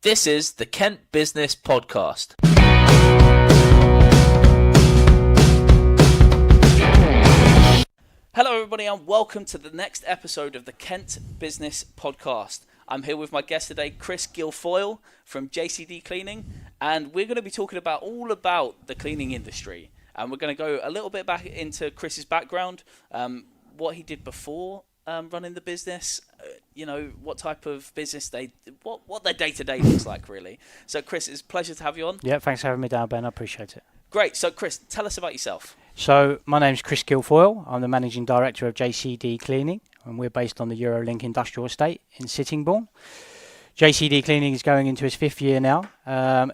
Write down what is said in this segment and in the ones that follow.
This is the Kent Business Podcast. Hello everybody and welcome to the next episode of the Kent Business Podcast. I'm here with my guest today, Chris Guilfoyle from JCD Cleaning, and we're going to be talking all about the cleaning industry. And we're going to go a little bit back into Chris's background, what he did before running the business, what type of business what their day-to-day looks like, really. So, Chris, it's a pleasure to have you on. Yeah, thanks for having me down, Ben. I appreciate it. Great. So, Chris, tell us about yourself. So, my name's Chris Guilfoyle. I'm the Managing Director of JCD Cleaning, and we're based on the Eurolink Industrial Estate in Sittingbourne. JCD Cleaning is going into its fifth year now.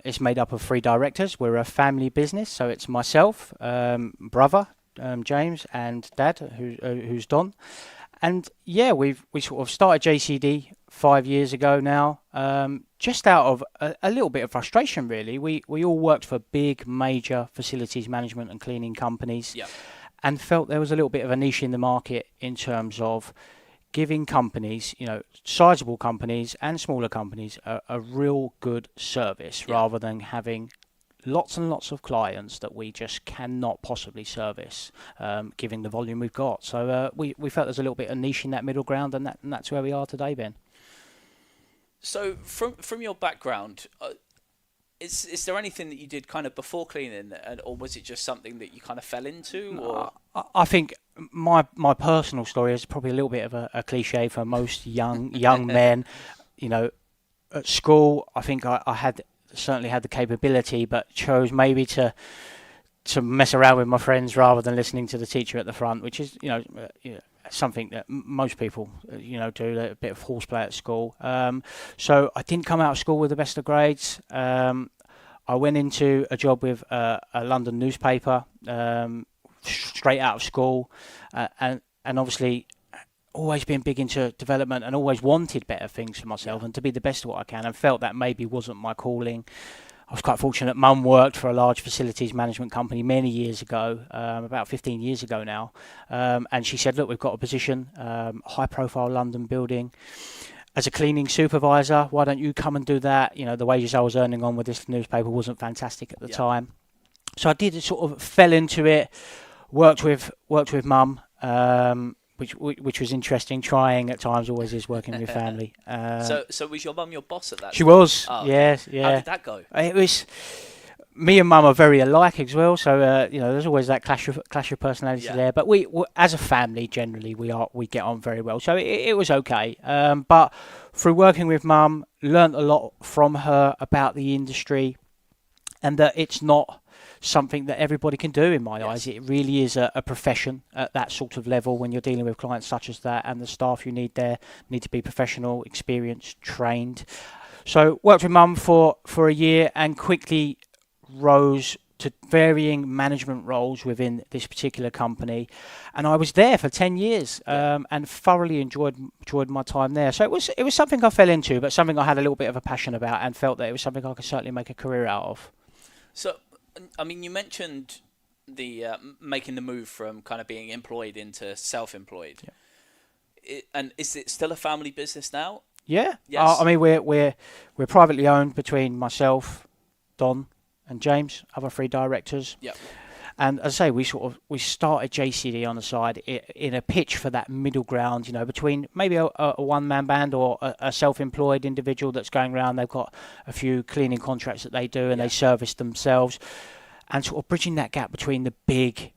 It's made up of 3 directors. We're a family business, so it's myself, brother, James, and dad, who's Don. And yeah, we sort of started JCD 5 years ago now, just out of a little bit of frustration, really. We all worked for big, major facilities management and cleaning companies, and felt there was a little bit of a niche in the market in terms of giving companies, sizable companies and smaller companies, a real good service, rather than having lots and lots of clients that we just cannot possibly service, given the volume we've got. So we felt there's a little bit of niche in that middle ground, and that's where we are today, Ben. So from your background, is there anything that you did kind of before cleaning, or was it just something that you kind of fell into? Or I think my personal story is probably a little bit of a cliche for most young men. At school, I think I certainly had the capability, but chose maybe to mess around with my friends rather than listening to the teacher at the front, which is something that most people do, a bit of horseplay at school. So I didn't come out of school with the best of grades. I went into a job with a London newspaper straight out of school, and obviously always been big into development and always wanted better things for myself and to be the best at what I can, and felt that maybe wasn't my calling. I was quite fortunate. Mum worked for a large facilities management company many years ago, about 15 years ago now, and she said, look, we've got a position, high profile London building, as a cleaning supervisor. Why don't you come and do that? The wages I was earning on with this newspaper wasn't fantastic at the time. So I did, sort of fell into it, worked with Mum, which was interesting. Trying at times always is, working with family. So was your mum your boss at that? She was. Oh, yes, yeah. How did that go? It was. Me and Mum are very alike as well, so there's always that clash of personality there. But we, as a family, generally we get on very well, so it was okay. But through working with Mum, learnt a lot from her about the industry, and that it's not something that everybody can do in my eyes. It really is a profession at that sort of level when you're dealing with clients such as that, and the staff you need there need to be professional, experienced, trained. So worked with Mum for a year and quickly rose to varying management roles within this particular company, and I was there for 10 years and thoroughly enjoyed my time there. So it was something I fell into, but something I had a little bit of a passion about, and felt that it was something I could certainly make a career out of. So, I mean, you mentioned the making the move from kind of being employed into self-employed. And is it still a family business now? Yeah. Yes. I mean, we're privately owned between myself, Don, and James, other 3 directors. Yeah. And as I say, we started JCD on the side in a pitch for that middle ground, between maybe a one-man band or a self-employed individual that's going around. They've got a few cleaning contracts that they do, and they service themselves, and sort of bridging that gap between the big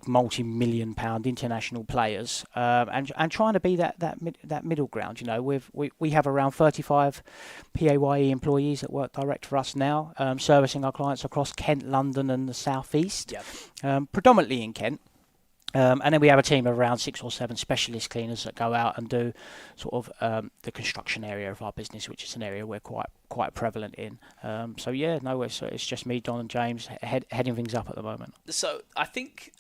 multi-million pound international players, and trying to be that middle ground. We have around 35 PAYE employees that work direct for us now, servicing our clients across Kent, London, and the South East, predominantly in Kent. And then we have a team of around 6 or 7 specialist cleaners that go out and do sort of the construction area of our business, which is an area we're quite prevalent in. It's just me, Don, and James heading things up at the moment. So I think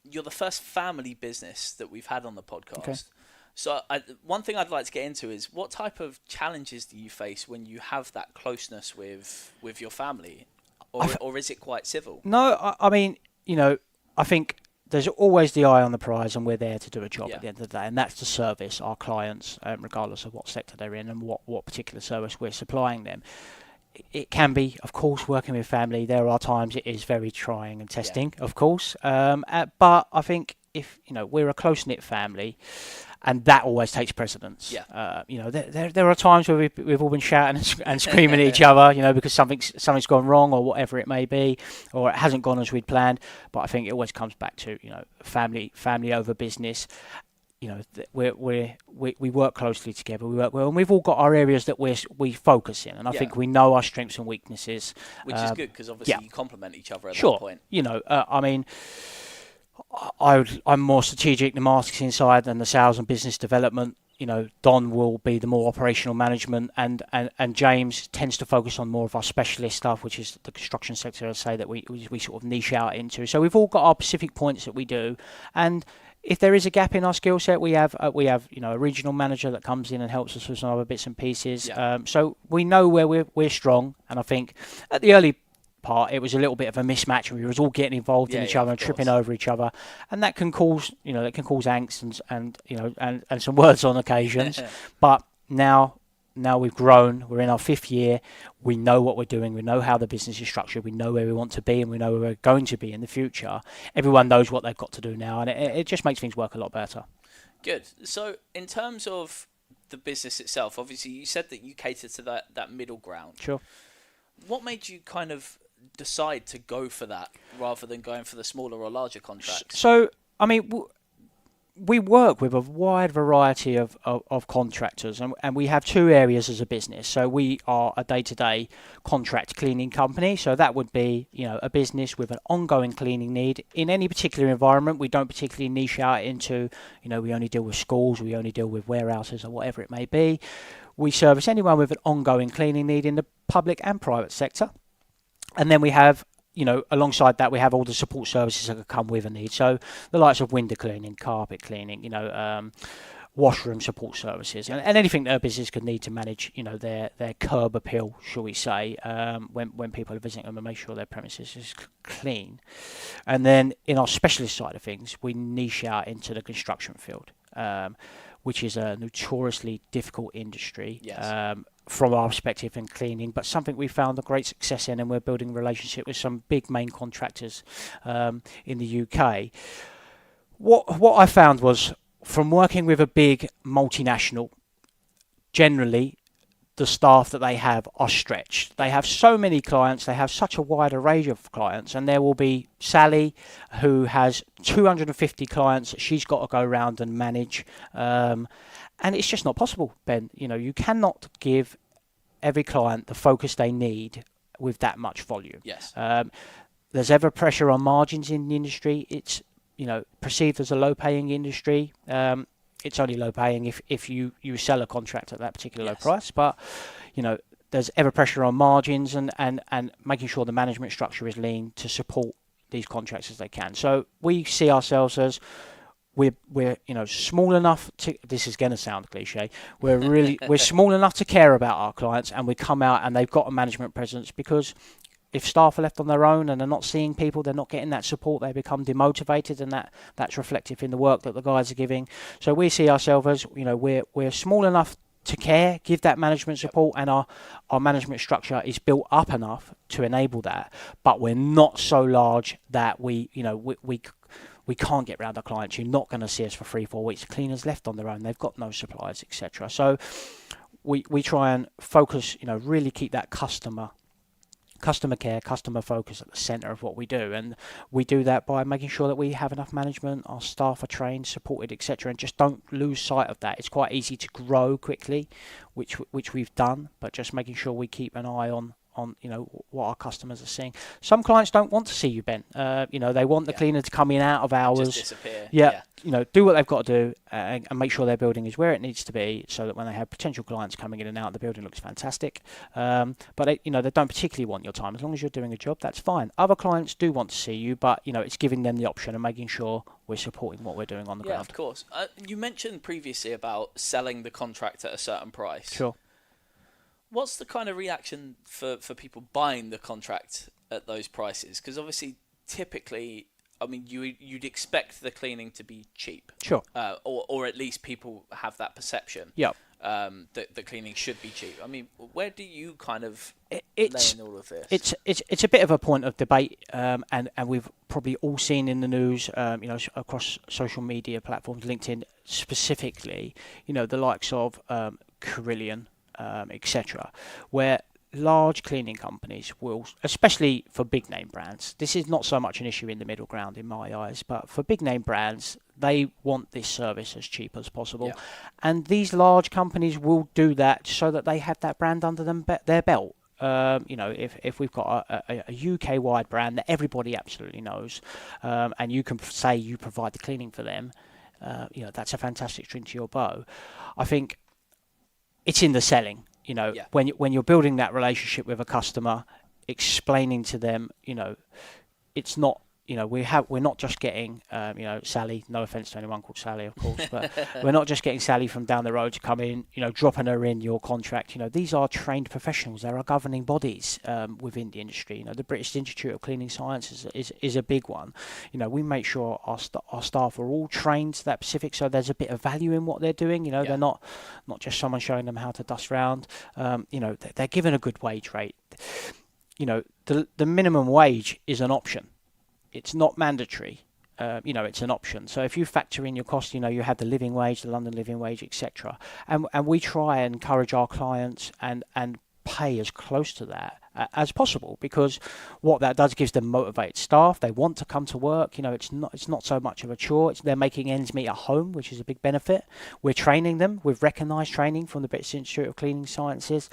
you're the first family business that we've had on the podcast. Okay. So one thing I'd like to get into is, what type of challenges do you face when you have that closeness with your family, or is it quite civil? No, I mean, I think there's always the eye on the prize, and we're there to do a job at the end of the day, and that's to service our clients, regardless of what sector they're in and what particular service we're supplying them. it can be, of course, working with family. There are times it is very trying and testing, of course. But I think if we're a close knit family, and that always takes precedence. Yeah. There are times where we've all been shouting and screaming at each other, because something's gone wrong or whatever it may be, or it hasn't gone as we'd planned. But I think it always comes back to family over business. We work closely together. We work well, and we've all got our areas that we focus in, and I think we know our strengths and weaknesses. Which is good because obviously you complement each other at Sure. that point. I mean, I'm more strategic, the marketing side, than the sales and business development. Don will be the more operational management, and James tends to focus on more of our specialist stuff, which is the construction sector, I say, that we sort of niche out into. So we've all got our specific points that we do, and if there is a gap in our skill set, we have a regional manager that comes in and helps us with some other bits and pieces. Yeah. So we know where we're strong, and I think at the early part it was a little bit of a mismatch, and we was all getting involved in each other and tripping over each other, and that can cause angst and some words on occasions. But now we've grown, we're in our 5th year, we know what we're doing, we know how the business is structured, we know where we want to be, and we know where we're going to be in the future. Everyone knows what they've got to do now, and it just makes things work a lot better. Good. So in terms of the business itself, obviously you said that you cater to that middle ground. Sure. What made you kind of decide to go for that rather than going for the smaller or larger contracts? So, I mean, we work with a wide variety of contractors, and we have 2 areas as a business. So we are a day-to-day contract cleaning company. So that would be, a business with an ongoing cleaning need in any particular environment. We don't particularly niche out into, we only deal with schools, we only deal with warehouses or whatever it may be. We service anyone with an ongoing cleaning need in the public and private sector. And then we have, alongside that, we have all the support services that come with a need. So the likes of window cleaning, carpet cleaning, washroom support services, and anything that a business could need to manage, their curb appeal, shall we say, when people are visiting them, and make sure their premises is clean. And then in our specialist side of things, we niche out into the construction field, which is a notoriously difficult industry. Yes. From our perspective in cleaning, but something we found a great success in, and we're building a relationship with some big main contractors in the UK. What I found was, from working with a big multinational, generally the staff that they have are stretched. They have so many clients, they have such a wide array of clients, and there will be Sally, who has 250 clients that she's got to go around and manage. And it's just not possible, Ben. You cannot give every client the focus they need with that much volume. Yes. There's ever pressure on margins in the industry. It's perceived as a low-paying industry. It's only low-paying if you sell a contract at that particular low price. But there's ever pressure on margins, and making sure the management structure is lean to support these contracts as they can. So we see ourselves as we're small enough to, this is going to sound cliche, we're small enough to care about our clients, and we come out and they've got a management presence, because if staff are left on their own and they're not seeing people, they're not getting that support, they become demotivated, and that's reflective in the work that the guys are giving. So we see ourselves as, we're small enough to care, give that management support, and our management structure is built up enough to enable that, but we're not so large that we can't get round our clients. You're not going to see us for 3-4 weeks. The cleaners left on their own, they've got no suppliers, etc. So we try and focus, really keep that customer care, customer focus at the centre of what we do, and we do that by making sure that we have enough management, our staff are trained, supported, etc., and just don't lose sight of that. It's quite easy to grow quickly, which we've done, but just making sure we keep an eye on what our customers are seeing. Some clients don't want to see you, Ben. They want the cleaner to come in out of hours, just disappear. Do what they've got to do, and make sure their building is where it needs to be, so that when they have potential clients coming in and out, the building looks fantastic. But they don't particularly want your time. As long as you're doing a job, that's fine. Other clients do want to see you, but it's giving them the option and making sure we're supporting what we're doing on the ground. Yeah, of course. You mentioned previously about selling the contract at a certain price. Sure. What's the kind of reaction for people buying the contract at those prices? Because obviously, typically, I mean, you'd expect the cleaning to be cheap. Sure. Or at least people have that perception. Yeah. that cleaning should be cheap. I mean, where do you kind of lay in all of this? It's a bit of a point of debate, and we've probably all seen in the news, across social media platforms, LinkedIn specifically, the likes of Carillion, etc., where large cleaning companies will, especially for big name brands, this is not so much an issue in the middle ground in my eyes, but for big name brands, they want this service as cheap as possible. Yeah. And these large companies will do that so that they have that brand under their belt. If we've got a UK wide brand that everybody absolutely knows, and you can say you provide the cleaning for them, that's a fantastic string to your bow. I think it's in the selling. Yeah. When you're building that relationship with a customer, explaining to them, it's not, we're not just getting, Sally. No offence to anyone called Sally, of course, but we're not just getting Sally from down the road to come in, dropping her in your contract. These are trained professionals. There are governing bodies within the industry. The British Institute of Cleaning Sciences is a big one. We make sure our staff are all trained to that specific, so there's a bit of value in what they're doing. They're not just someone showing them how to dust round. They're given a good wage rate. The minimum wage is an option. It's not mandatory. It's an option. So if you factor in your cost, you have the living wage, the London living wage, etc. And we try and encourage our clients and pay as close to that as possible, because what that does gives them motivated staff. They want to come to work. It's not so much of a chore. They're making ends meet at home, which is a big benefit. We're training them. We've recognised training from the British Institute of Cleaning Sciences.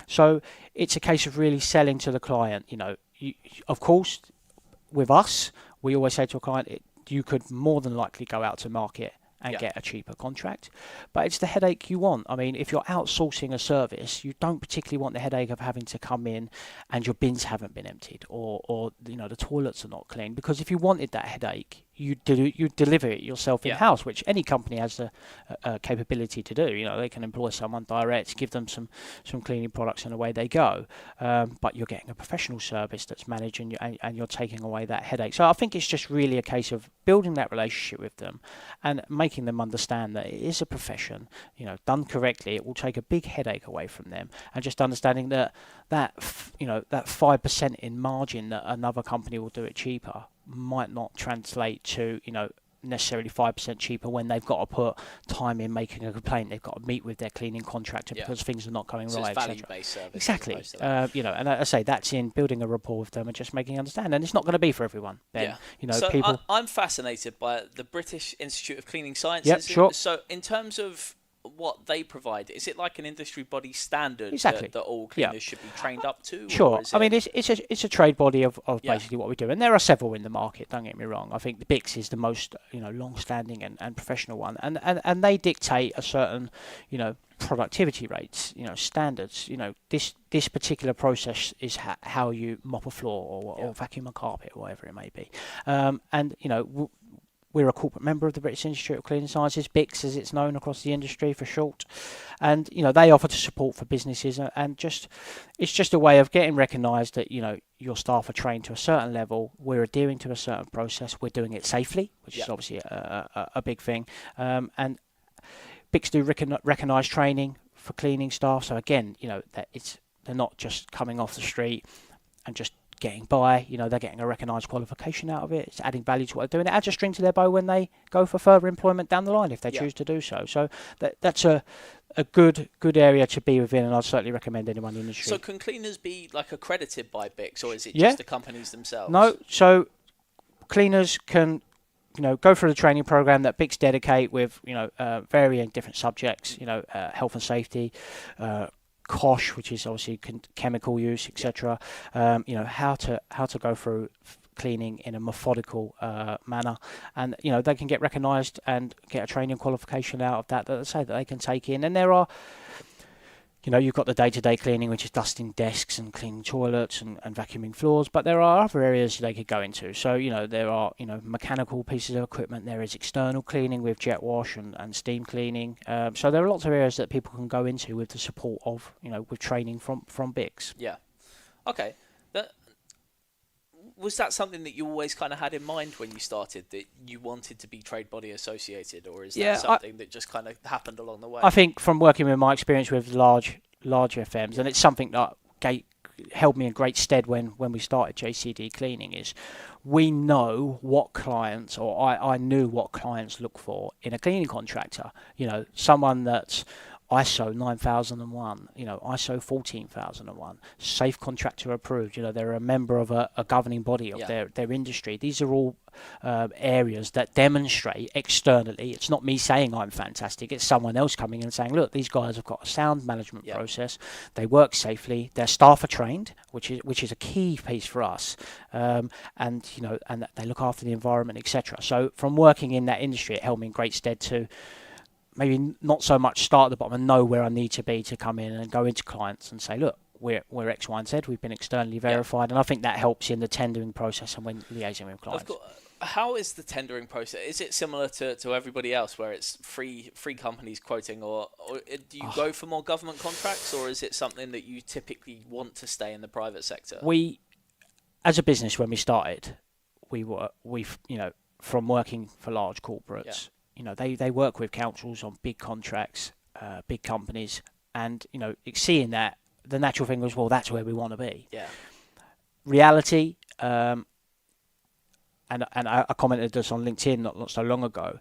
So it's a case of really selling to the client. Of course, with us, we always say to a client, you could more than likely go out to market and get a cheaper contract, but it's the headache you want. I mean, if you're outsourcing a service, you don't particularly want the headache of having to come in and your bins haven't been emptied, or the toilets are not clean, because if you wanted that headache, you deliver it yourself in-house, which any company has the capability to do. They can employ someone direct, give them some cleaning products, and away they go. But you're getting a professional service that's managed, and you're taking away that headache. So I think it's just really a case of building that relationship with them and making them understand that it is a profession. Done correctly, it will take a big headache away from them, and just understanding that 5% in margin that another company will do it cheaper might not translate to necessarily 5% cheaper when they've got to put time in making a complaint. They've got to meet with their cleaning contractor because things are not going right. It's value-based service. Exactly. And I say that's in building a rapport with them and just making understand. And it's not going to be for everyone. Ben. So people. I'm fascinated by the British Institute of Cleaning Sciences. Yep, sure. So in terms of what they provide, is it like an industry body standard exactly. that all cleaners should be trained up to? Sure. I mean, it's a trade body of basically what we do, and there are several in the market. Don't get me wrong. I think the BICS is the most long-standing and professional one, and they dictate a certain productivity rates, standards. This particular process is how you mop a floor or vacuum a carpet or whatever it may be, we're a corporate member of the British Institute of Cleaning Sciences, BICS as it's known across the industry for short. And, they offer to support for businesses, and it's just a way of getting recognised that, your staff are trained to a certain level, we're adhering to a certain process, we're doing it safely, which is obviously a big thing. And BICS do recognise training for cleaning staff. So again, they're not just coming off the street and just getting by, they're getting a recognised qualification out of it. It's adding value to what they're doing. It adds a string to their bow when they go for further employment down the line if they choose to do so. So that's a good area to be within, and I'd certainly recommend anyone in the industry. So can cleaners be accredited by BICS, or is it just the companies themselves? No, so cleaners can go through the training program that BICS dedicate with varying different subjects, health and safety, COSH, which is obviously chemical use, etc. How to go through cleaning in a methodical manner, and they can get recognised and get a training qualification out of that that they can take in. And there are you've got the day-to-day cleaning, which is dusting desks and cleaning toilets and vacuuming floors, but there are other areas they could go into. So, there are, mechanical pieces of equipment. There is external cleaning with jet wash and steam cleaning. So there are lots of areas that people can go into with the support of, with training from BICS. Yeah. Okay. was that something that you always kind of had in mind when you started, that you wanted to be trade body associated, or is that something that just kind of happened along the way? I think from working with my experience with large FMs, and it's something that held me in great stead when we started JCD Cleaning, is we know what clients, or I knew what clients look for in a cleaning contractor. You know, someone that's ISO 9001, you know, ISO 14001, safe contractor approved. You know, they're a member of a governing body of their industry. These are all areas that demonstrate externally. It's not me saying I'm fantastic. It's someone else coming in and saying, look, these guys have got a sound management process. They work safely. Their staff are trained, which is a key piece for us. And you know, and they look after the environment, etc. So from working in that industry, it held me in great stead to maybe not so much start at the bottom and know where I need to be to come in and go into clients and say, look, we're X, Y, and Z. We've been externally verified, and I think that helps in the tendering process and when liaising with clients. How is the tendering process? Is it similar to everybody else, where it's free companies quoting, or do you go for more government contracts, or is it something that you typically want to stay in the private sector? We, as a business, when we started, we you know, from working for large corporates, you know, they work with councils on big contracts, big companies, and you know, seeing that, the natural thing was, well, that's where we want to be. Yeah. Reality. And I commented this on LinkedIn not so long ago.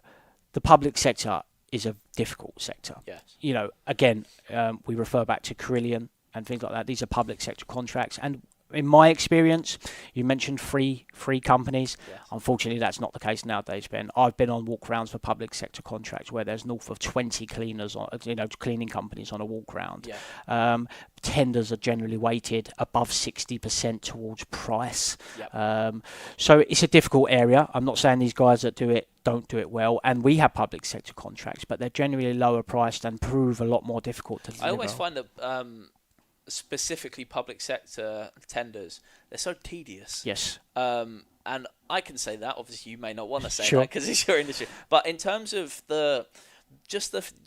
The public sector is a difficult sector. Yes. You know, again, we refer back to Carillion and things like that. These are public sector contracts, and in my experience, you mentioned free companies. Yes. Unfortunately, that's not the case nowadays, Ben. I've been on walk rounds for public sector contracts where there's north of 20 cleaners, cleaning companies on a walk round. Yeah. Tenders are generally weighted above 60% towards price. Yep. So it's a difficult area. I'm not saying these guys that do it don't do it well, and we have public sector contracts, but they're generally lower priced and prove a lot more difficult to deliver. I always find that specifically public sector tenders, they're so tedious. Yes. And I can say that. Obviously, you may not want to say Sure. that because it's your industry. But in terms of the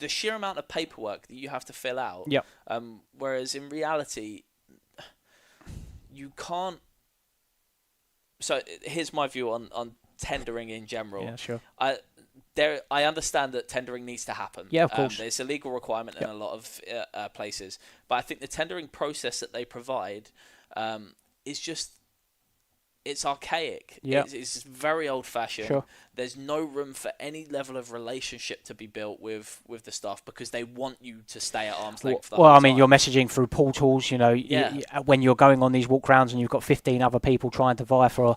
sheer amount of paperwork that you have to fill out, Yep. Whereas in reality, you can't. So here's my view on tendering in general. Yeah, sure. I understand that tendering needs to happen. Yeah, of course. It's a legal requirement in a lot of places. But I think the tendering process that they provide is just, it's archaic. Yeah. It's very old-fashioned. Sure. There's no room for any level of relationship to be built with the staff because they want you to stay at arm's length for the whole time. You're messaging through portals, you know, when you're going on these walk rounds and you've got 15 other people trying to vie for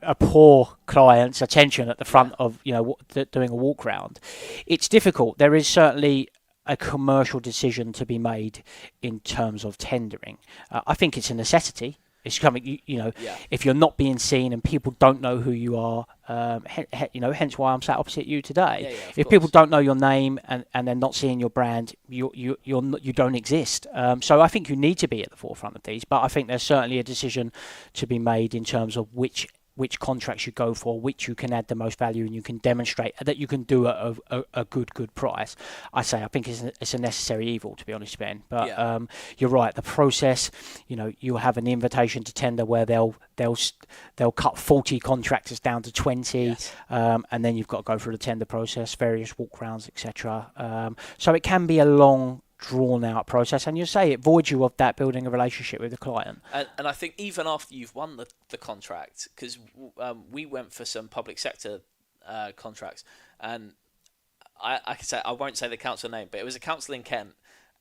a poor client's attention at the front of, doing a walk round. It's difficult. There is certainly a commercial decision to be made in terms of tendering. I think it's a necessity. It's coming, if you're not being seen and people don't know who you are, hence why I'm sat opposite you today. If people don't know your name and they're not seeing your brand, you don't exist. So I think you need to be at the forefront of these. But I think there's certainly a decision to be made in terms of which contracts you go for, which you can add the most value, and you can demonstrate that you can do at a good price. I think it's a necessary evil, to be honest, Ben. But you're right. The process, you'll have an invitation to tender where they'll cut 40 contractors down to 20, and then you've got to go through the tender process, various walk rounds, etc. So it can be a long, drawn out process, and you say it voids you of that building a relationship with the client. And I think even after you've won the contract, because we went for some public sector contracts, and I can say, I won't say the council name, but it was a council in Kent,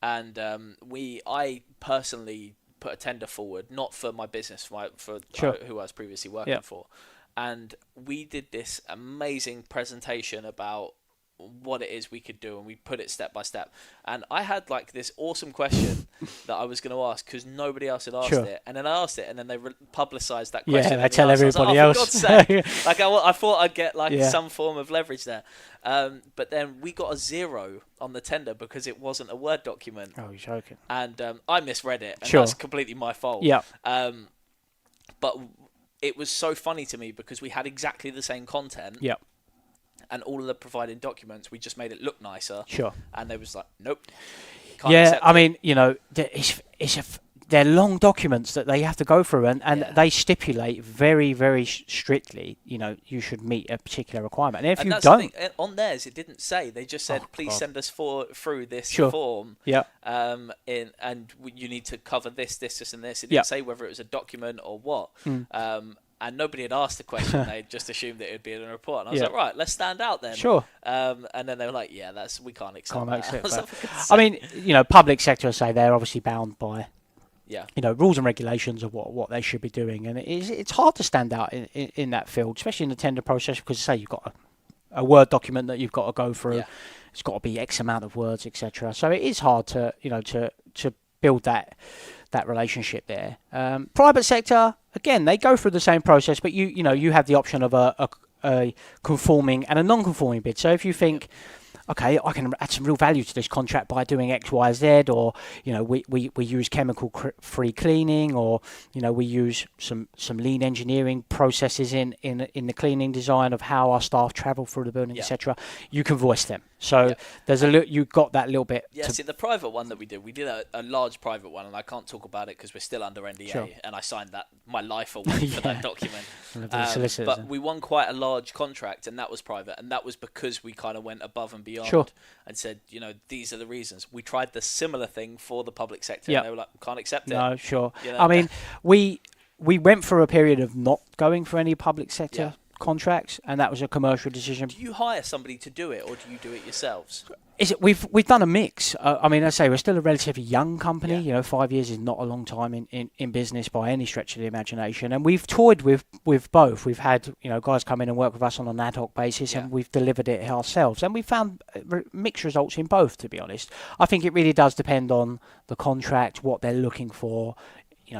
and I personally put a tender forward, not for my business, for who I was previously working for, and we did this amazing presentation about what it is we could do, and we put it step by step. And I had this awesome question that I was going to ask because nobody else had asked it, and then I asked it, and then they publicised that question. Yeah, they tell everybody else. For God's sake. I thought I'd get some form of leverage there, but then we got a 0 on the tender because it wasn't a Word document. Oh, you're joking. And I misread it, and that's completely my fault. Yeah. But it was so funny to me because we had exactly the same content. Yeah. And all of the provided documents, we just made it look nicer. Sure. And they was like, nope. they're long documents that they have to go through, and Yeah. they stipulate very, very strictly, you should meet a particular requirement. And if And you that's the don't, thing. On theirs, it didn't say. They just said, oh "Please God, send us through this sure, form." yeah, You need to cover this, and this. It yeah, didn't say whether it was a document or what. And nobody had asked the question. They just assumed that it would be in a report. And I was Yeah. like, right, let's stand out then. Sure. And then they were like, yeah, we can't accept that. I mean, public sector, I say they're obviously bound by yeah, rules and regulations of what they should be doing, and it's hard to stand out in that field, especially in the tender process, because say you've got a Word document that you've got to go through. Yeah. It's got to be X amount of words, etc. So it is hard to to build that relationship there. Private sector, again, they go through the same process, but you have the option of a conforming and a non-conforming bid. So if you think, okay, I can add some real value to this contract by doing X, Y, Z, or we use chemical-free cleaning, or we use some lean engineering processes in the cleaning design of how our staff travel through the building, etc. You can voice them. So there's you've got that little bit. Yeah, see, the private one that we did a large private one, and I can't talk about it because we're still under NDA, Sure. and I signed my life away for that document. Solicitors, but we won quite a large contract, and that was private, and that was because we kind of went above and beyond Sure. and said, these are the reasons. We tried the similar thing for the public sector, Yep. and they were like, can't accept it. No, sure. You know? I mean, we went through a period of not going for any public sector contracts, and that was a commercial decision. Do you hire somebody to do it, or do you do it yourselves? We've done a mix. I mean, I say we're still a relatively young company. Yeah. 5 years is not a long time in business by any stretch of the imagination. And we've toyed with both. We've had guys come in and work with us on an ad hoc basis, and we've delivered it ourselves. And we found mixed results in both. To be honest, I think it really does depend on the contract, what they're looking for.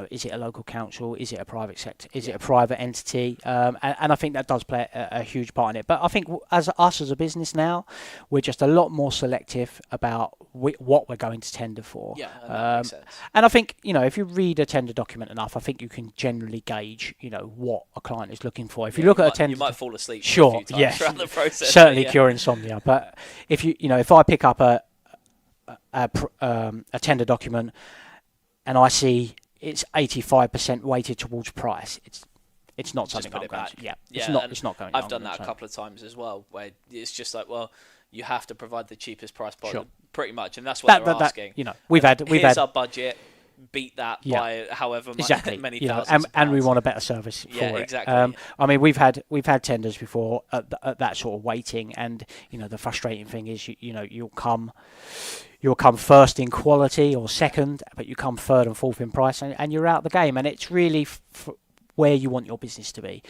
Is it a local council? Is it a private sector? Is it a private entity? And I think that does play a huge part in it. But I think as a business now, we're just a lot more selective about what we're going to tender for. Yeah, and that makes sense. And I think, if you read a tender document enough, I think you can generally gauge, what a client is looking for. If you look at a tender... You might fall asleep sure, a few times yes, throughout the process. certainly cure insomnia. But if if I pick up a tender document and I see it's 85% weighted towards price, it's not something I'm going to... It's not going. I've done that a couple of times as well, where it's just like, well, you have to provide the cheapest price possible, pretty much, and that's what they're asking. We've had our budget, beat that by however many thousands. And we want a better service for it. Exactly. I mean, we've had tenders before at that sort of weighting, and the frustrating thing is you'll come first in quality or second, but you come third and fourth in price, and you're out the game. And it's really where you want your business to be.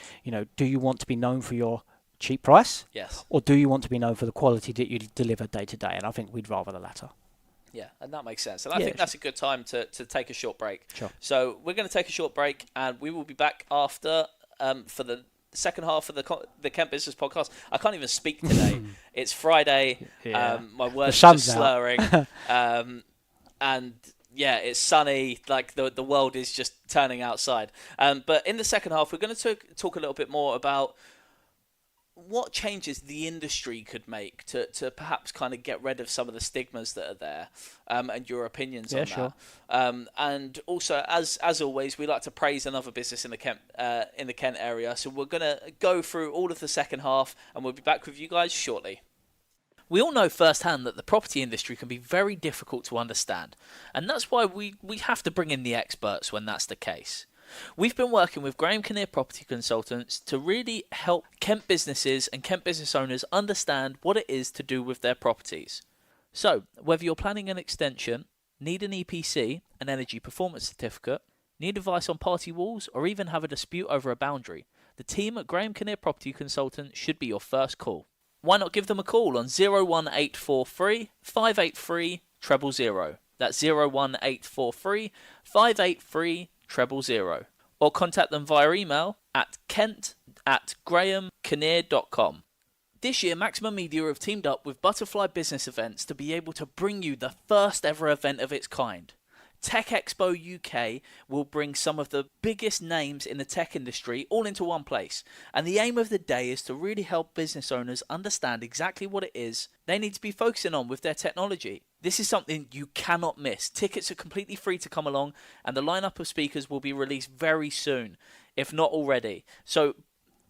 Do you want to be known for your cheap price? Yes. Or do you want to be known for the quality that you deliver day to day? And I think we'd rather the latter. Yeah, and that makes sense. And I think that's a good time to take a short break. Sure. So we're going to take a short break, and we will be back after for the second half of the Kent Business Podcast. I can't even speak today. It's Friday. Yeah. My words are just slurring. And yeah, it's sunny. Like the world is just turning outside. But in the second half, we're going to talk a little bit more about what changes the industry could make to perhaps kind of get rid of some of the stigmas that are there, and your opinions on that. And also, as always, we like to praise another business in the Kent area. So we're going to go through all of the second half, and we'll be back with you guys shortly. We all know firsthand that the property industry can be very difficult to understand, and that's why we have to bring in the experts when that's the case. We've been working with Graham Kinnear Property Consultants to really help Kent businesses and Kent business owners understand what it is to do with their properties. So, whether you're planning an extension, need an EPC, an energy performance certificate, need advice on party walls, or even have a dispute over a boundary, the team at Graham Kinnear Property Consultants should be your first call. Why not give them a call on 01843 583 000. That's 01843 583 000, or contact them via email at kent@grahamkinnear.com. This year, Maximum Media have teamed up with Butterfly Business Events to be able to bring you the first ever event of its kind. Tech Expo UK will bring some of the biggest names in the tech industry all into one place, and the aim of the day is to really help business owners understand exactly what it is they need to be focusing on with their technology. This is something you cannot miss. Tickets are completely free to come along, and the lineup of speakers will be released very soon, if not already. So,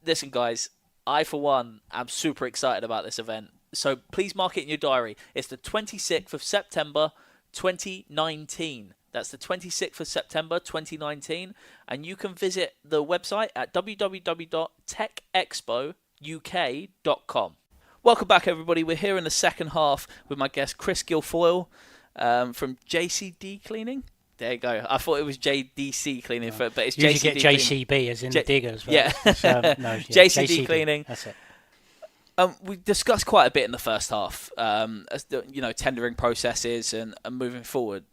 listen, guys, I, for one, am super excited about this event. So please mark it in your diary. It's the 26th of September, 2019. That's the 26th of September, 2019. And you can visit the website at www.techexpouk.com. Welcome back, everybody. We're here in the second half with my guest, Chris Guilfoyle from JCD Cleaning. There you go. I thought it was JDC Cleaning, but it's JCD. You get JCB as in diggers. But yeah. JCD Cleaning. That's it. We discussed quite a bit in the first half, as the, tendering processes and moving forward.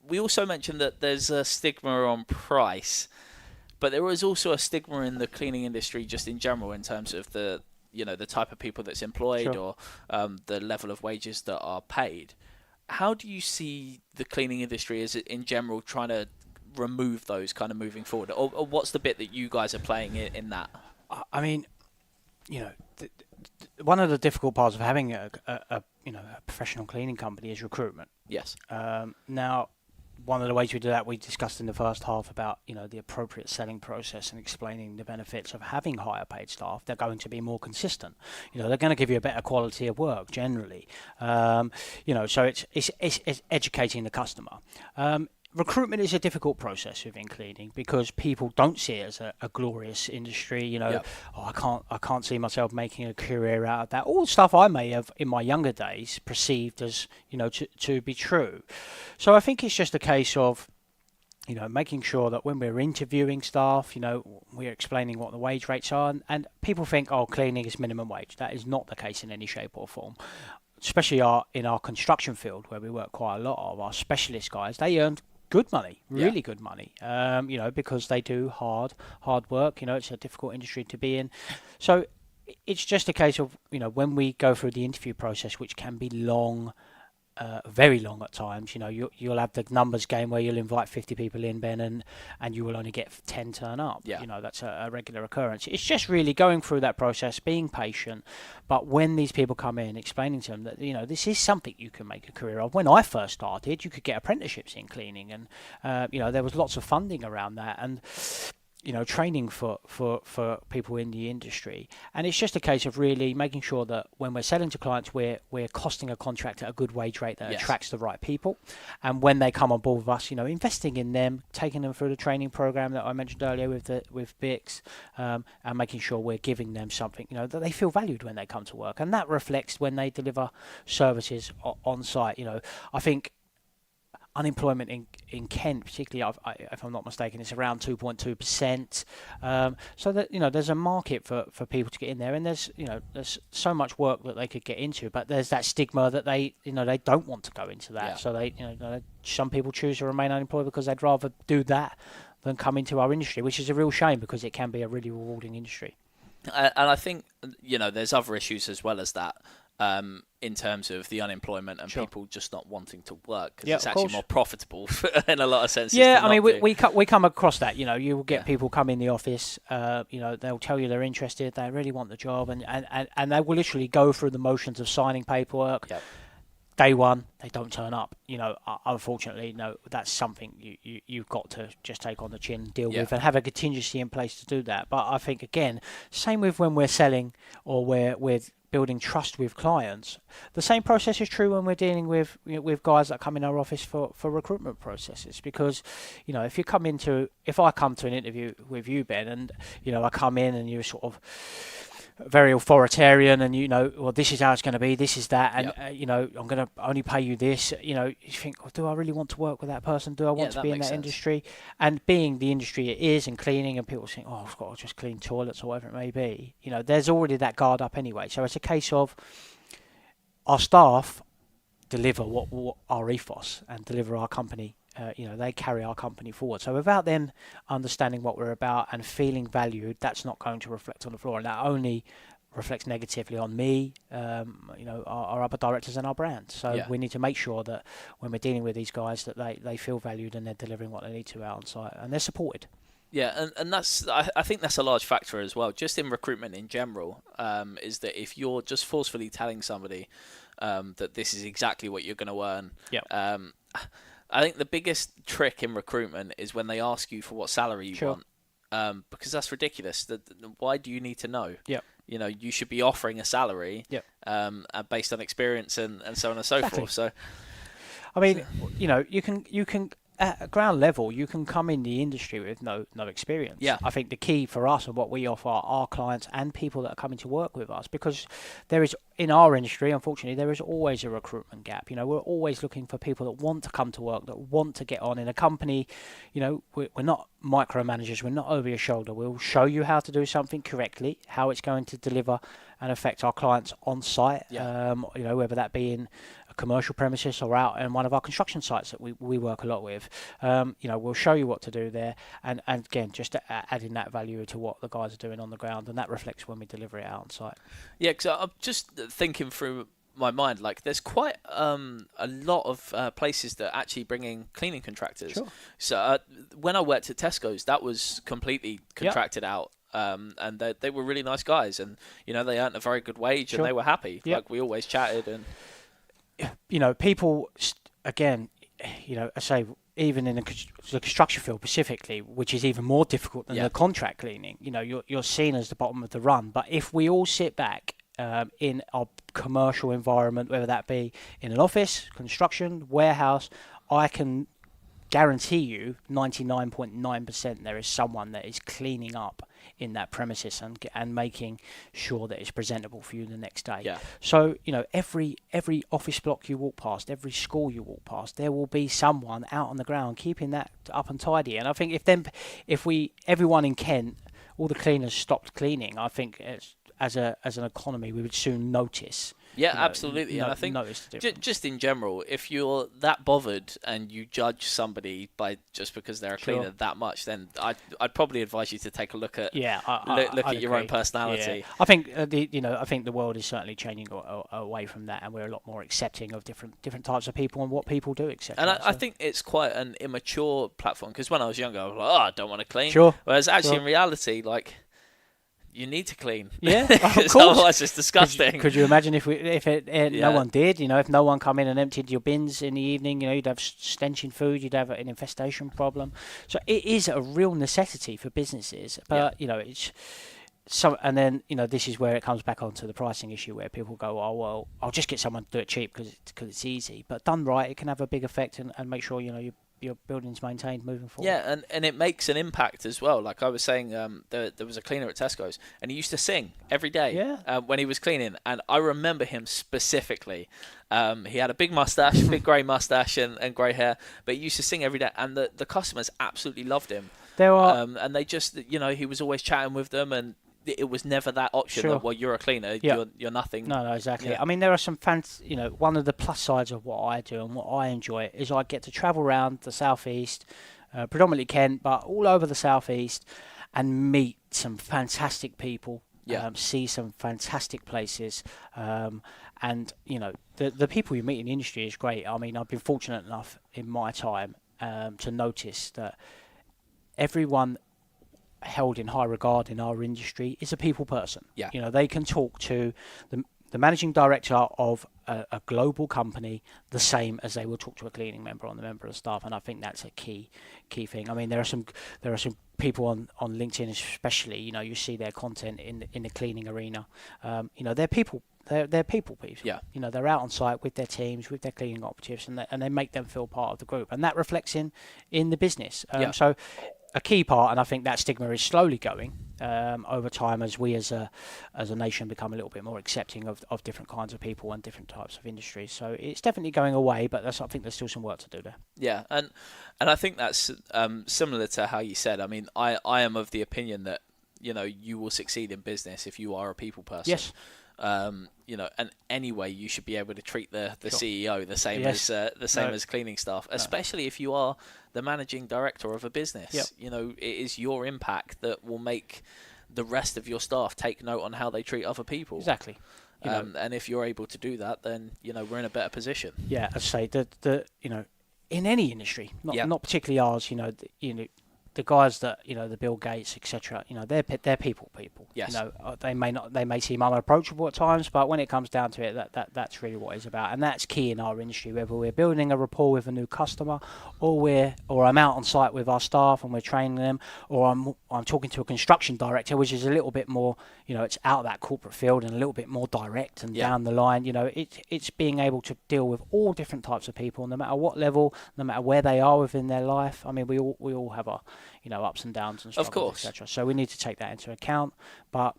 We also mentioned that there's a stigma on price, but there is also a stigma in the cleaning industry just in general in terms of the type of people that's employed, Sure. or the level of wages that are paid. How do you see the cleaning industry as in general trying to remove those kind of moving forward, or what's the bit that you guys are playing in that? I mean, one of the difficult parts of having a professional cleaning company is recruitment. Yes. Now, one of the ways we do that, we discussed in the first half about the appropriate selling process and explaining the benefits of having higher paid staff. They're going to be more consistent. They're going to give you a better quality of work generally. So it's educating the customer. Recruitment is a difficult process within cleaning because people don't see it as a glorious industry. Yep. I can't see myself making a career out of that. All the stuff I may have in my younger days perceived as to be true. So I think it's just a case of making sure that when we're interviewing staff, we're explaining what the wage rates are, and people think, cleaning is minimum wage. That is not the case in any shape or form. Especially in our construction field, where we work quite a lot of our specialist guys, they earn good money, really good money, because they do hard work. It's a difficult industry to be in. So it's just a case of, when we go through the interview process, which can be long, very long at times, you'll have the numbers game where you'll invite 50 people in, Ben, and you will only get 10 turn up. Yeah. That's a regular occurrence. It's just really going through that process, being patient. But when these people come in, explaining to them that, this is something you can make a career of. When I first started, you could get apprenticeships in cleaning, and, there was lots of funding around that. And, training for people in the industry. And it's just a case of really making sure that when we're selling to clients, we're costing a contract at a good wage rate that attracts the right people. And when they come on board with us, investing in them, taking them through the training program that I mentioned earlier with BIX, and making sure we're giving them something, that they feel valued when they come to work. And that reflects when they deliver services on site. I think unemployment in Kent, particularly, if I'm not mistaken, it's around 2.2%. So that there's a market for people to get in there, and there's so much work that they could get into, but there's that stigma that they don't want to go into that. Yeah. So some people choose to remain unemployed because they'd rather do that than come into our industry, which is a real shame because it can be a really rewarding industry. And I think there's other issues as well as that. In terms of the unemployment and people just not wanting to work because it's actually more profitable in a lot of senses. Yeah, I mean, we come across that. You will get people come in the office. They'll tell you they're interested, they really want the job, and they will literally go through the motions of signing paperwork. Yep. Day one, they don't turn up. Unfortunately, that's something you've got to just take on the chin and deal with, and have a contingency in place to do that. But I think again, same with when we're selling or we're building trust with clients. The same process is true when we're dealing with guys that come in our office for recruitment processes. Because if I come to an interview with you, Ben, and I come in and you're sort of very authoritarian, and well, this is how it's going to be, this is that, and I'm going to only pay you this. You think, well, do I really want to work with that person? Do I want to be in that industry? And being the industry it is, and cleaning, and people think, I've got to just clean toilets or whatever it may be. There's already that guard up anyway. So it's a case of our staff deliver what our ethos and deliver our company. They carry our company forward. So without them understanding what we're about and feeling valued, that's not going to reflect on the floor. And that only reflects negatively on me, our other directors and our brand. So we need to make sure that when we're dealing with these guys that they feel valued and they're delivering what they need to out on site and they're supported. Yeah, and that's I think that's a large factor as well, just in recruitment in general, is that if you're just forcefully telling somebody that this is exactly what you're going to earn. Yeah. I think the biggest trick in recruitment is when they ask you for what salary you Sure. want, because that's ridiculous. Why do you need to know? Yeah. You know, you should be offering a salary based on experience and so on and so Exactly. forth. So, I mean, you know, you can at ground level, you can come in the industry with no experience. Yeah. I think the key for us and what we offer our clients and people that are coming to work with us, because there is, in our industry, unfortunately, there is always a recruitment gap. You know, we're always looking for people that want to come to work, that want to get on in a company. You know, we're not micromanagers. We're not over your shoulder. We'll show you how to do something correctly, how it's going to deliver and affect our clients on site. Yeah. You know, whether that be in a commercial premises or out in one of our construction sites that we work a lot with. You know, we'll show you what to do there, and again, just adding that value to what the guys are doing on the ground, and that reflects when we deliver it out on site. Yeah, because I'm just thinking through my mind, like there's quite a lot of places that actually bring in cleaning contractors. Sure. So when I worked at Tesco's, that was completely contracted out. And they were really nice guys, and you know they earned a very good wage, Sure. and they were happy. Yep. Like we always chatted, and you know, people again, you know, I say even in the construction field specifically, which is even more difficult than the contract cleaning. You know, you're seen as the bottom of the run. But if we all sit back in our commercial environment, whether that be in an office, construction, warehouse, I can guarantee you 99.9% there is someone that is cleaning up in that premises and making sure that it's presentable for you the next day. Yeah. So, you know, every office block you walk past, every school you walk past, there will be someone out on the ground keeping that up and tidy. And I think if everyone in Kent, all the cleaners stopped cleaning, I think as an economy we would soon notice. yeah, absolutely. And I think just in general, if you're that bothered and you judge somebody by just because they're a cleaner that much, then I'd probably advise you to take a look at look at your own personality. Yeah. I think I think the world is certainly changing away from that, and we're a lot more accepting of different types of people and what people do accept. And I think it's quite an immature platform, because when I was younger, I was like, oh, I don't want to clean. Sure. Whereas actually in reality, like, you need to clean. Yeah, of course. Otherwise it's disgusting. Could you imagine if no one did? You know, if no one come in and emptied your bins in the evening, you know, you'd have stenching food, you'd have an infestation problem. So it is a real necessity for businesses. But you know, it's so. And then you know, this is where it comes back onto the pricing issue, where people go, oh well, I'll just get someone to do it cheap because it's easy. But done right, it can have a big effect and make sure you know your building's maintained moving forward. Yeah, and it makes an impact as well. Like I was saying, there was a cleaner at Tesco's, and he used to sing every day when he was cleaning. And I remember him specifically. He had a big mustache, big grey mustache, and grey hair, but he used to sing every day, and the customers absolutely loved him. There are, and they just, you know, he was always chatting with them, and it was never that option that, well, you're a cleaner, you're nothing. No, exactly. Yeah. I mean, there are some you know, one of the plus sides of what I do and what I enjoy is I get to travel around the southeast, predominantly Kent, but all over the southeast, and meet some fantastic people. See some fantastic places, and you know, the people you meet in the industry is great. I mean, I've been fortunate enough in my time to notice that everyone held in high regard in our industry is a people person. Yeah. You know, they can talk to the managing director of a global company the same as they will talk to a cleaning member or the member of the staff, and I think that's a key thing. I mean, there are some people on LinkedIn especially, you know, you see their content in the cleaning arena. You know, they're people. They're people. Yeah. You know, they're out on site with their teams, with their cleaning operatives, and they make them feel part of the group, and that reflects in the business. So a key part, and I think that stigma is slowly going over time as we as a nation become a little bit more accepting of different kinds of people and different types of industries. So it's definitely going away, but I think there's still some work to do there. Yeah, and I think that's similar to how you said. I mean, I am of the opinion that, you know, you will succeed in business if you are a people person. Yes. You know, and anyway, you should be able to treat the Sure. CEO the same as cleaning staff, especially if you are the managing director of a business. Yep. You know, it is your impact that will make the rest of your staff take note on how they treat other people. Exactly. And if you're able to do that, then you know we're in a better position. Yeah, I'd say that you know, in any industry, not particularly ours. You know, the guys that, the Bill Gates, etc., they're people. Yes. They may seem unapproachable at times, but when it comes down to it, that's really what it's about, and that's key in our industry. Whether we're building a rapport with a new customer, or I'm out on site with our staff and we're training them, or I'm talking to a construction director, which is a little bit more, it's out of that corporate field and a little bit more direct and down the line. It's being able to deal with all different types of people, no matter what level, no matter where they are within their life. I mean, we all have our ups and downs and struggles, etc. So we need to take that into account. But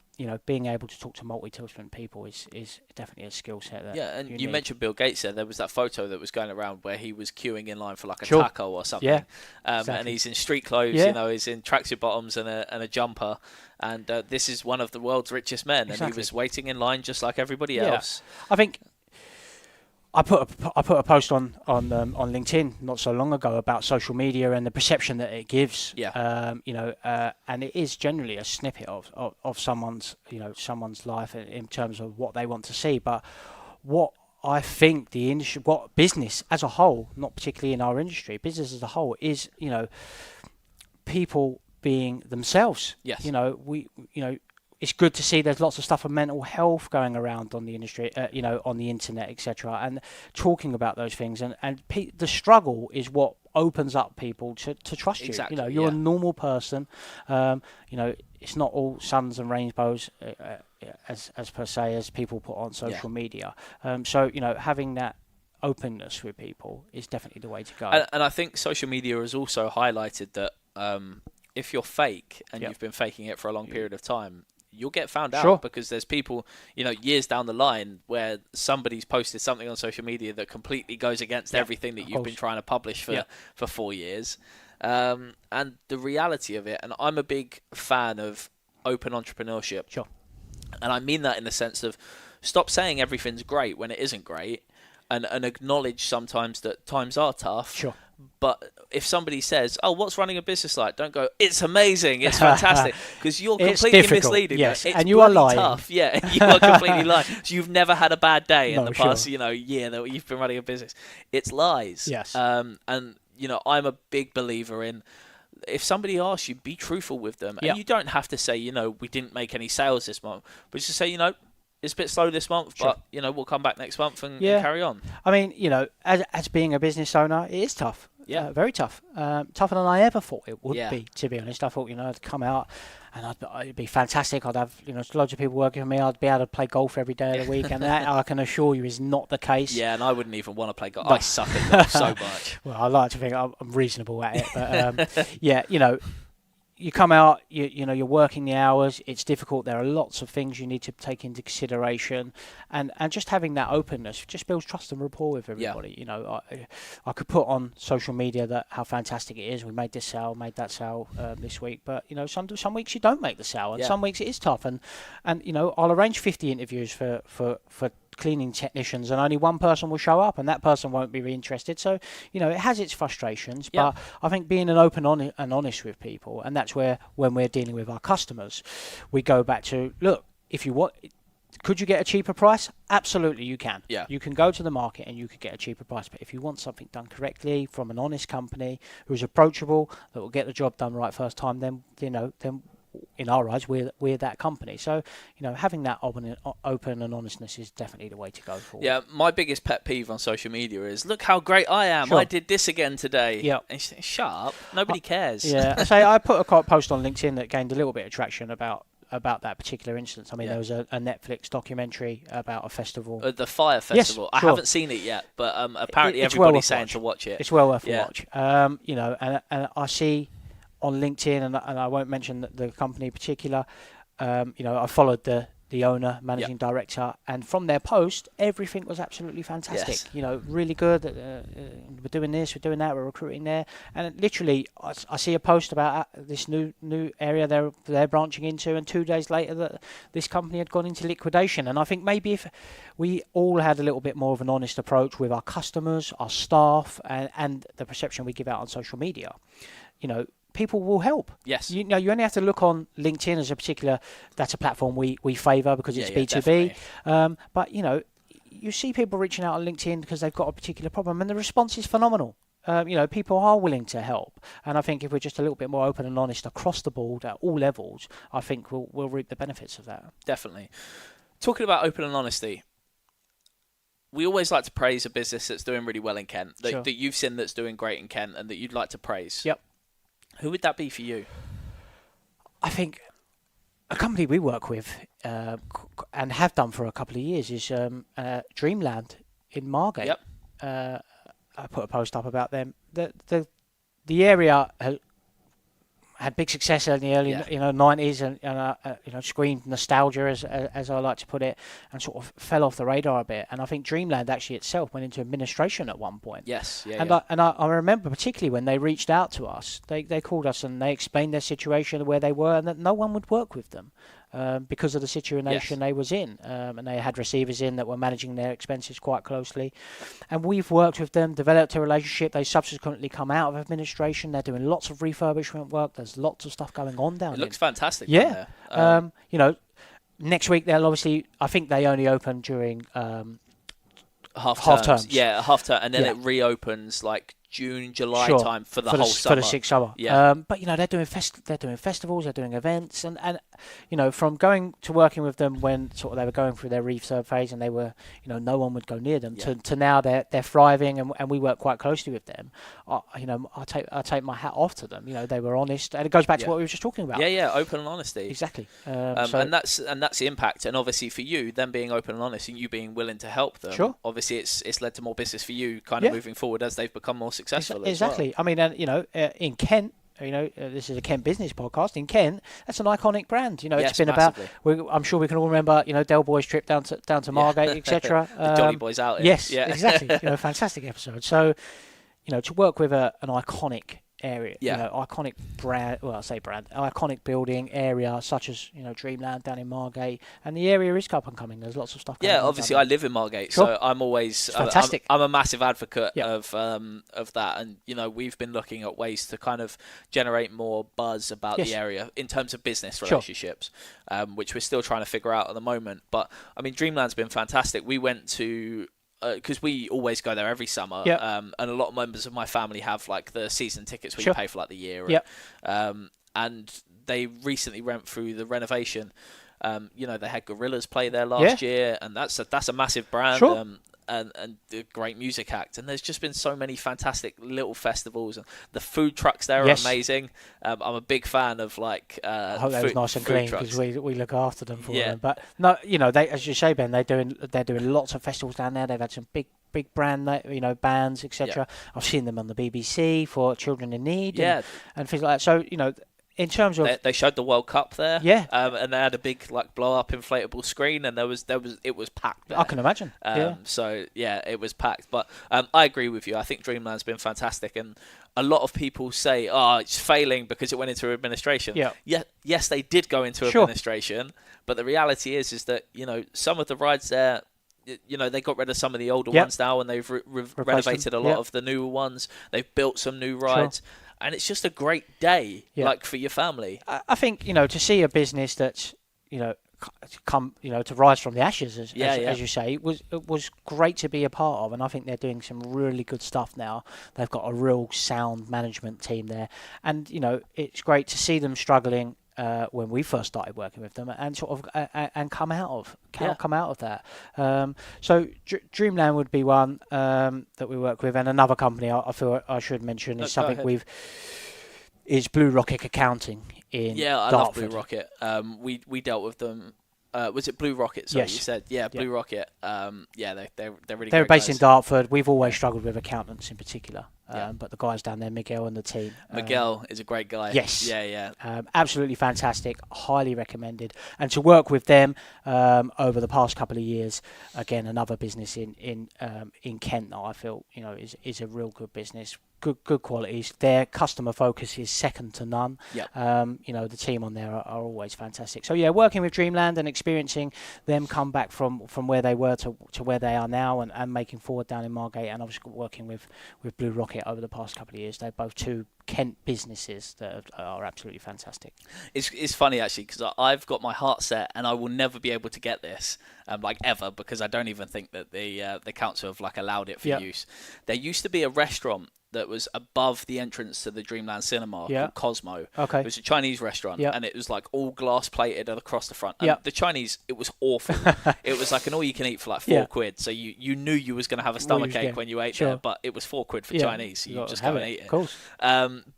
being able to talk to multi-different people is definitely a skill set. And you mentioned Bill Gates there. There was that photo that was going around where he was queuing in line for like a Sure. taco or something. Yeah, exactly. And he's in street clothes. He's in tracksuit bottoms and a jumper. And this is one of the world's richest men, Exactly. and he was waiting in line just like everybody else. I think I put a post on LinkedIn not so long ago about social media and the perception that it gives. And it is generally a snippet of someone's life in terms of what they want to see. But what I think the industry, what business as a whole, not particularly in our industry, business as a whole, is people being themselves. Yes. It's good to see there's lots of stuff on mental health going around on the industry, on the internet, etc., and talking about those things. And the struggle is what opens up people to trust you. Exactly, You're a normal person. It's not all suns and rainbows, as per se, as people put on social media. So having that openness with people is definitely the way to go. And I think social media has also highlighted that if you're fake and you've been faking it for a long period of time, you'll get found out, because there's people, years down the line where somebody's posted something on social media that completely goes against everything that you've been trying to publish for 4 years. And the reality of it, and I'm a big fan of open entrepreneurship. Sure. And I mean that in the sense of stop saying everything's great when it isn't great, and acknowledge sometimes that times are tough. Sure. But if somebody says, "Oh, what's running a business like?" Don't go, "It's amazing, it's fantastic," because you're completely misleading. Yes, it's and you are lying. Tough. Yeah, you are completely lying. So you've never had a bad day in the past, year that you've been running a business. It's lies. Yes. And I'm a big believer in, if somebody asks you, be truthful with them, and you don't have to say, we didn't make any sales this month, but just say, it's a bit slow this month, but we'll come back next month and carry on. I mean, as being a business owner, it is tough. Yeah, very tough. Tougher than I ever thought it would be. To be honest, I thought I'd come out and it'd be fantastic. I'd have loads of people working for me. I'd be able to play golf every day of the week, and that I can assure you is not the case. Yeah, and I wouldn't even want to play golf. I suck at golf so much. Well, I like to think I'm reasonable at it, but you come out, you're working the hours. It's difficult. There are lots of things you need to take into consideration, and just having that openness just builds trust and rapport with everybody. I could put on social media that how fantastic it is. We made this sale, made that sale this week, but some weeks you don't make the sale, and some weeks it is tough. And I'll arrange 50 interviews for cleaning technicians, and only one person will show up, and that person won't be interested. So it has its frustrations, but I think being an open and honest with people, and that's where, when we're dealing with our customers, we go back to, look, if you want, could you get a cheaper price? Absolutely, you can. You can go to the market and you could get a cheaper price, but if you want something done correctly from an honest company who's approachable, that will get the job done right first time, then in our eyes, we're that company. So, having that open and honestness is definitely the way to go forward. Yeah, my biggest pet peeve on social media is, look how great I am. Sure. I did this again today. Yeah. And shut up. Nobody cares. Yeah. I put a post on LinkedIn that gained a little bit of traction about that particular instance. I mean, there was a Netflix documentary about a festival. The Fire Festival. Yes, sure. I haven't seen it yet, but apparently it's everybody's saying to watch it. It's well worth a watch. And I see on LinkedIn, and I won't mention the company in particular, I followed the owner, managing director, and from their post, everything was absolutely fantastic. Yes. Really good. We're doing this, we're doing that, we're recruiting there, and literally, I see a post about this new area they're branching into, and 2 days later, that this company had gone into liquidation. And I think maybe if we all had a little bit more of an honest approach with our customers, our staff, and the perception we give out on social media, people will help. Yes. You only have to look on LinkedIn as a particular, that's a platform we favour because it's B2B. But, you see people reaching out on LinkedIn because they've got a particular problem, and the response is phenomenal. people are willing to help. And I think if we're just a little bit more open and honest across the board at all levels, I think we'll reap the benefits of that. Definitely. Talking about open and honesty, we always like to praise a business that's doing really well in Kent, that you've seen that's doing great in Kent and that you'd like to praise. Yep. Who would that be for you? I think a company we work with and have done for a couple of years is Dreamland in Margate. Yep. I put a post up about them. The area had big success in the early 90s and screamed nostalgia as I like to put it, and sort of fell off the radar a bit. And I think Dreamland actually itself went into administration at one point. Yes, I remember particularly when they reached out to us, they called us and they explained their situation, where they were, and that no one would work with them. Because of the situation they was in, and they had receivers in that were managing their expenses quite closely, and we've worked with them, developed a relationship. They subsequently come out of administration. They're doing lots of refurbishment work. There's lots of stuff going on down there. It looks fantastic. Yeah. Next week they'll obviously. I think they only open during half terms. Yeah, half term, and then it reopens like June, July time for the whole summer. For the 6th summer. Yeah. But they're doing festivals, they're doing events, and from going to working with them when sort of they were going through their refurb phase and they were no one would go near them to now they're thriving, and we work quite closely with them. I take my hat off to them. They were honest, and it goes back to what we were just talking about. Yeah, open and honesty. Exactly. And that's the impact. And obviously for you, them being open and honest and you being willing to help them. Sure. Obviously it's led to more business for you, kind of moving forward as they've become more successful. Exactly. As well. I mean, in Kent, this is a Kent business podcast. In Kent, that's an iconic brand. It's been massively. about. I'm sure we can all remember, Del Boy's trip down to Margate, etc. The Johnny Boys out. Yes, exactly. Fantastic episode. So, to work with an iconic area, iconic brand. Well, I say brand, iconic building area such as Dreamland down in Margate, and the area is up and coming. There's lots of stuff. Yeah, obviously I live in Margate, so I'm always fantastic. I'm a massive advocate of that, and we've been looking at ways to kind of generate more buzz about the area in terms of business relationships, which we're still trying to figure out at the moment. But I mean, Dreamland's been fantastic. We went to. Because we always go there every summer, and a lot of members of my family have like the season tickets where you pay for like the year. And they recently went through the renovation. They had Gorillaz play there last year, and that's a massive brand. And a great music act, and there's just been so many fantastic little festivals, and the food trucks there are amazing. I'm a big fan of like I hope that was nice and clean because we look after them for them. But no, they, as you say, Ben, they're doing lots of festivals down there. They've had some big brand bands, etc. I've seen them on the BBC for Children in Need and things like that. So in terms of they showed the World Cup there, and they had a big like blow up inflatable screen, and it was packed there. I can imagine. So it was packed. But I agree with you. I think Dreamland's been fantastic, and a lot of people say, it's failing because it went into administration. Yes, they did go into administration, but the reality is that some of the rides there. They got rid of some of the older ones now, and they've renovated a lot of the newer ones. They've built some new rides. And it's just a great day, like for your family. I think to see a business that's come to rise from the ashes, as you say, it was great to be a part of. And I think they're doing some really good stuff now. They've got a real sound management team there, and it's great to see them struggling. When we first started working with them, and sort of and come out of that. So Dreamland would be one that we work with, and another company I feel I should mention is something is Blue Rocket Accounting in I Dartford. love Blue Rocket. We dealt with them. Was it Blue Rocket? Sorry, you said Blue Rocket. They're really. They're great based guys. in Dartford. We've always struggled with accountants in particular. But the guys down there, Miguel and the team. Miguel is a great guy. Yes. Yeah. Absolutely fantastic. Highly recommended. And to work with them over the past couple of years, again, another business in Kent that I feel is a real good business. Good qualities. Their customer focus is second to none. The team on there are always fantastic. So working with Dreamland and experiencing them come back from where they were to where they are now, and making forward down in Margate, and obviously working with Blue Rocket over the past couple of years. They're both two Kent businesses that are absolutely fantastic. It's funny actually because I've got my heart set, and I will never be able to get this ever, because I don't even think that the council have allowed it for use. There used to be a restaurant that was above the entrance to the Dreamland Cinema called Cosmo. Okay. It was a Chinese restaurant, and it was like all glass plated across the front. And the Chinese, it was awful. It was like an all you can eat for like £4. So you knew you was going to have a stomachache when you ate there, but it was £4 for Chinese. So you just go and eat it. Of course.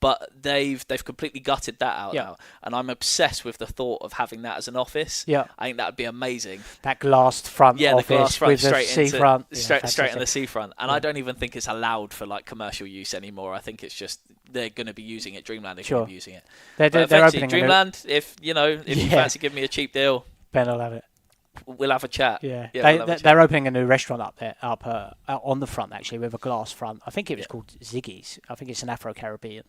But they've completely gutted that out now, and I'm obsessed with the thought of having that as an office. I think that would be amazing. That glassed front office, the glass front with straight the seafront, straight in the seafront. And I don't even think it's allowed for like commercial use anymore. I think it's just they're going to be using it. Dreamland is going to be using it. They're opening Dreamland. If you fancy giving me a cheap deal, Ben will have it. We'll have a chat. They're opening a new restaurant up there, on the front actually, with a glass front. I think it was called Ziggy's. I think it's an Afro-Caribbean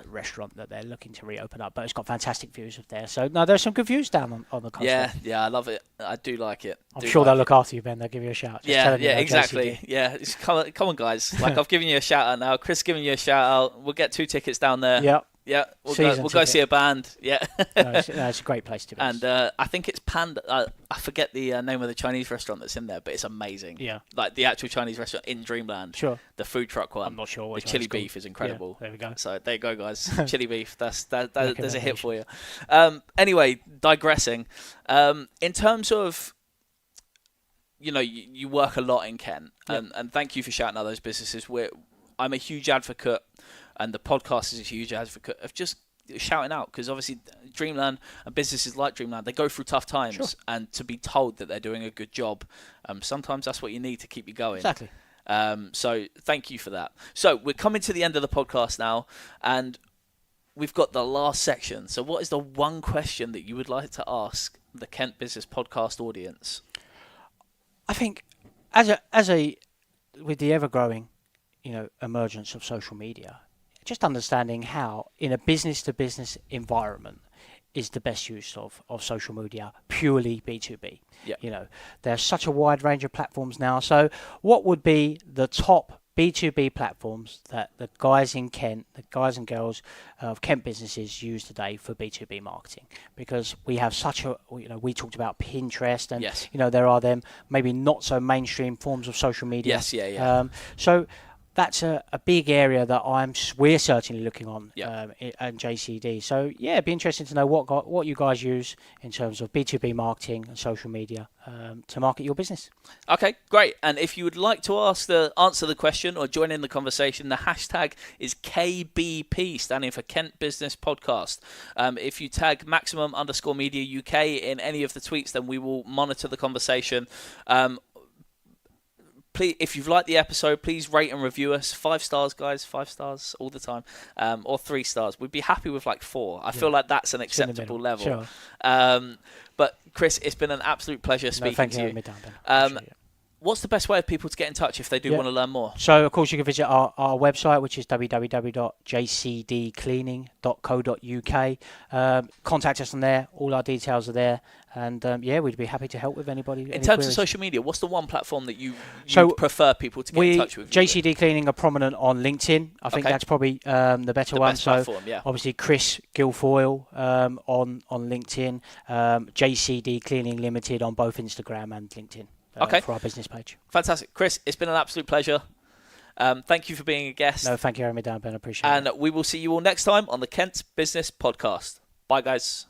restaurant that they're looking to reopen up. But it's got fantastic views of there. So no, there's some good views down on the coast. Yeah, I love it. I do like it. I'm sure they'll look after you, Ben. They'll give you a shout. Exactly. Yeah, come on, guys. Like I've given you a shout out now. Chris giving you a shout out. We'll get 2 tickets down there. Yep. Yeah, we'll go see a band. Yeah, it's a great place to be. And I think it's Panda. I forget the name of the Chinese restaurant that's in there, but it's amazing. Yeah, like the actual Chinese restaurant in Dreamland. Sure. The food truck one. I'm not sure. The chili beef is incredible. Yeah, there we go. So there you go, guys. Chili beef. There's a hit for you. Anyway, digressing. In terms of, you work a lot in Kent, and thank you for shouting out those businesses. I'm a huge advocate, and the podcast is a huge advocate of just shouting out, because obviously Dreamland and businesses like Dreamland, they go through tough times, and to be told that they're doing a good job, sometimes that's what you need to keep you going. Exactly. So thank you for that. So we're coming to the end of the podcast now, and we've got the last section. So what is the one question that you would like to ask the Kent Business Podcast audience? I think with the ever-growing emergence of social media, just understanding how in a business-to-business environment is the best use of social media, purely B2B. There's such a wide range of platforms now. So what would be the top B2B platforms that the guys in Kent, the guys and girls of Kent businesses use today for B2B marketing? Because we have such a, we talked about Pinterest, and there are them maybe not so mainstream forms of social media. So that's a big area that we're certainly looking on at JCD. So it'd be interesting to know what you guys use in terms of B2B marketing and social media to market your business. Okay, great. And if you would like to answer the question or join in the conversation, the hashtag is KBP, standing for Kent Business Podcast. If you tag maximum_media UK in any of the tweets, then we will monitor the conversation. Please, if you've liked the episode, please rate and review us. 5 stars, guys. 5 stars all the time. Or 3 stars. We'd be happy with like 4. I feel like that's an acceptable level. Sure. But Chris, it's been an absolute pleasure speaking to you. Thank you. What's the best way of people to get in touch if they do want to learn more? So, of course, you can visit our website, which is www.jcdcleaning.co.uk. Contact us on there. All our details are there. And, we'd be happy to help with anybody. In terms of social media, what's the one platform that you prefer people to get in touch with? JCD Cleaning are prominent on LinkedIn. I think that's probably the better one. Best platform, obviously, Chris Guilfoyle on LinkedIn. JCD Cleaning Limited on both Instagram and LinkedIn. For our business page. Fantastic. Chris, it's been an absolute pleasure. Thank you for being a guest. No, thank you for having me down, Ben. I appreciate it. And we will see you all next time on the Kent Business Podcast. Bye, guys.